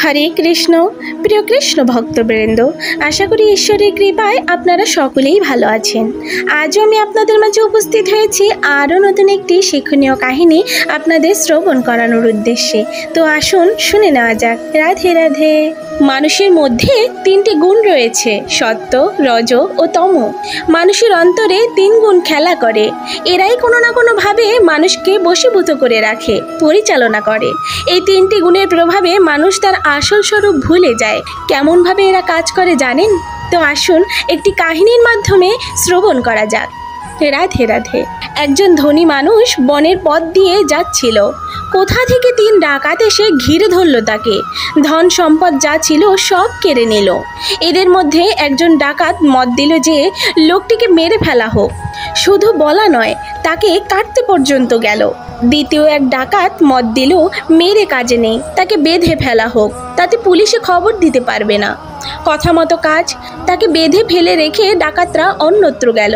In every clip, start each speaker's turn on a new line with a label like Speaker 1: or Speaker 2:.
Speaker 1: হরে কৃষ্ণ। প্রিয় কৃষ্ণ ভক্তবৃন্দ, আশা করি ঈশ্বরের কৃপায় আপনারা সকলেই ভালো আছেন। আজও আমি আপনাদের মাঝে উপস্থিত হয়েছি আরও নতুন একটি শিক্ষণীয় কাহিনী আপনাদের শ্রবণ করানোর উদ্দেশ্যে। তো আসুন শুনে নেওয়া যাক। রাধে রাধে। মানুষের মধ্যে তিনটি গুণ রয়েছে, সত্য, রজ ও তম। মানুষের অন্তরে তিন গুণ খেলা করে। এরাই কোনো না কোনোভাবে মানুষকে বশীভূত করে রাখে, পরিচালনা করে। এই তিনটি গুণের প্রভাবে মানুষ তার আসল স্বরূপ ভুলে যায়। কেমনভাবে এরা কাজ করে জানেন? তো আসুন একটি কাহিনীর মাধ্যমে শ্রবণ করা যাক। রাধে রাধে। একজন ধনী মানুষ বনের পথ দিয়ে যাচ্ছিল। কোথা থেকে তিন ডাকাত এসে ঘিরে ধরল তাকে। ধন সম্পদ যা ছিল সব কেড়ে নিল। এদের মধ্যে একজন ডাকাত মত দিল যে লোকটিকে মেরে ফেলা হোক। শুধু বলা নয়, তাকে কাটতে পর্যন্ত গেল। দ্বিতীয় এক ডাকাত মত দিল মেরে কাজে নেই, তাকে বেঁধে ফেলা হোক, তাতে পুলিশে খবর দিতে পারবে না। কথা মতো কাজ। তাকে বেঁধে ফেলে রেখে ডাকাতরা অন্যত্র গেল।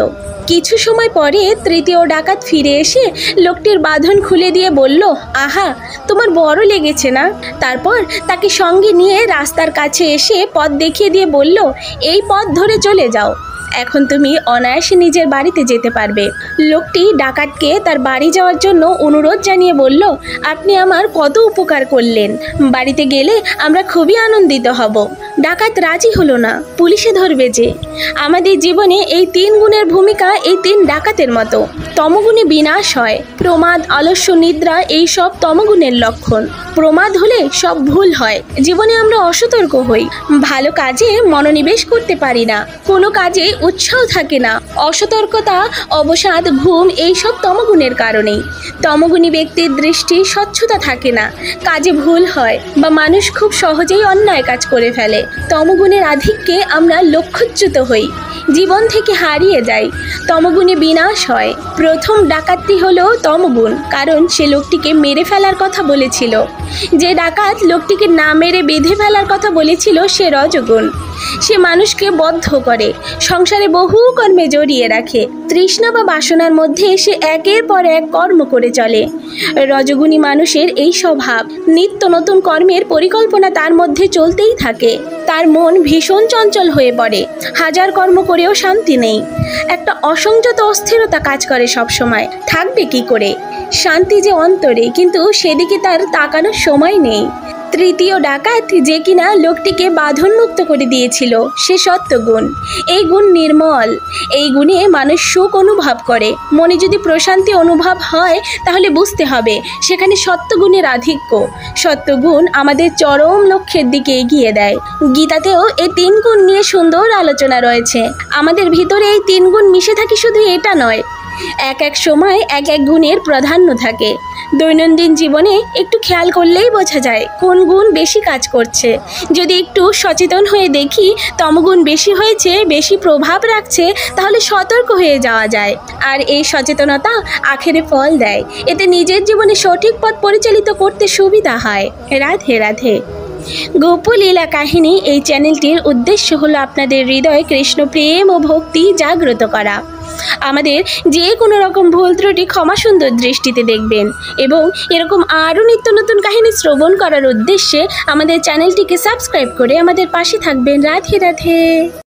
Speaker 1: কিছু সময় পরে তৃতীয় ডাকাত ফিরে এসে লোকটির বাঁধন খুলে দিয়ে বলল, আহা, তোমার বড় লেগেছে না? তারপর তাকে সঙ্গে নিয়ে রাস্তার কাছে এসে পথ দেখিয়ে দিয়ে বলল, এই পথ ধরে চলে যাও, এখন তুমি অনায়াসে নিজের বাড়িতে যেতে পারবে। লোকটি ডাকাতকে তার বাড়ি যাওয়ার জন্য অনুরোধ জানিয়ে বলল, আপনি আমার কত উপকার করলেন, বাড়িতে গেলে আমরা খুবই আনন্দিত হব। ডাকাত রাজি হলো না, পুলিশে ধরবে যে। আমাদের জীবনে এই তিন গুণের ভূমিকা এই তিন ডাকাতের মতো। তমগুণে বিনাশ হয়। প্রমাদ, আলস্য, নিদ্রা এই সব তমগুণের লক্ষণ। প্রমাদ হলে সব ভুল হয়। জীবনে আমরা অসতর্ক হই, ভালো কাজে মনোনিবেশ করতে পারি না, কোনো কাজে উৎসাহ থাকে না। অসতর্কতা, অবসাদ, ঘুম এই সব তমগুণের কারণেই। তমগুণী ব্যক্তির দৃষ্টি স্বচ্ছতা থাকে না, কাজে ভুল হয় বা মানুষ খুব সহজেই অন্যায় কাজ করে ফেলে। তমগুণের আধিক্যে আমরা লক্ষ্যচ্যুত হই, জীবন থেকে হারিয়ে যাই। তমগুণে বিনাশ হয়। প্রথম ডাকাতটি হলো তমগুণ, কারণ সে লোকটিকে মেরে ফেলার কথা বলেছিল। যে ডাকাত লোকটিকে না মেরে বেঁধে ফেলার কথা বলেছিল সে রজগুণ। সে মানুষকে বদ্ধ করে, সংসারে বহু কর্মে জড়িয়ে রাখে। তৃষ্ণা বা বাসনার মধ্যে সে একের পর এক কর্ম করে চলে। রজগুণী মানুষের এই স্বভাব। নিত্য নতুন কর্মের পরিকল্পনা তার মধ্যে চলতেই থাকে। তার মন ভীষণ চঞ্চল হয়ে পড়ে, হাজার কর্ম করেও শান্তি নেই। একটা অসংযত অস্থিরতা কাজ করে সব সময়। থাকবে কি করে? শান্তি যে অন্তরে, কিন্তু সেদিকে তার তাকানোর সময় নেই। তৃতীয় ডাকাত, যে কিনা লোকটিকে বাঁধনমুক্ত করে দিয়েছিল, সে সত্যগুণ। এই গুণ নির্মল। এই গুণে মানুষ সুখ অনুভব করে। মনে যদি প্রশান্তি অনুভব হয় তাহলে বুঝতে হবে সেখানে সত্যগুণের আধিক্য। সত্যগুণ আমাদের চরম লক্ষ্যের দিকে এগিয়ে দেয়। গীতাতেও এই তিন গুণ নিয়ে সুন্দর আলোচনা রয়েছে। আমাদের ভিতরে এই তিন গুণ মিশে থাকে, শুধু এটা নয়, এক এক সময় এক এক গুণের প্রাধান্য থাকে। দৈনন্দিন জীবনে একটু খেয়াল করলেই বোঝা যায় কোন গুণ বেশি কাজ করছে। যদি একটু সচেতন হয়ে দেখি তমগুণ বেশি হয়েছে, বেশি প্রভাব রাখছে, তাহলে সতর্ক হয়ে যাওয়া যায়। আর এই সচেতনতা আখেরে ফল দেয়। এতে নিজের জীবনে সঠিক পথ পরিচালিত করতে সুবিধা হয়। রাধে রাধে। গোপলীলা কাহিনী এই চ্যানেলটির উদ্দেশ্য হলো আপনাদের হৃদয়ে কৃষ্ণ প্রেম ও ভক্তি জাগ্রত করা। আমাদের যে কোনো রকম ভুল ত্রুটি ক্ষমা সুন্দর দৃষ্টিতে দেখবেন এবং এরকম আরও নিত্য নতুন কাহিনী শ্রবণ করার উদ্দেশ্যে আমাদের চ্যানেলটিকে সাবস্ক্রাইব করে আমাদের পাশে থাকবেন। রাধে রাধে।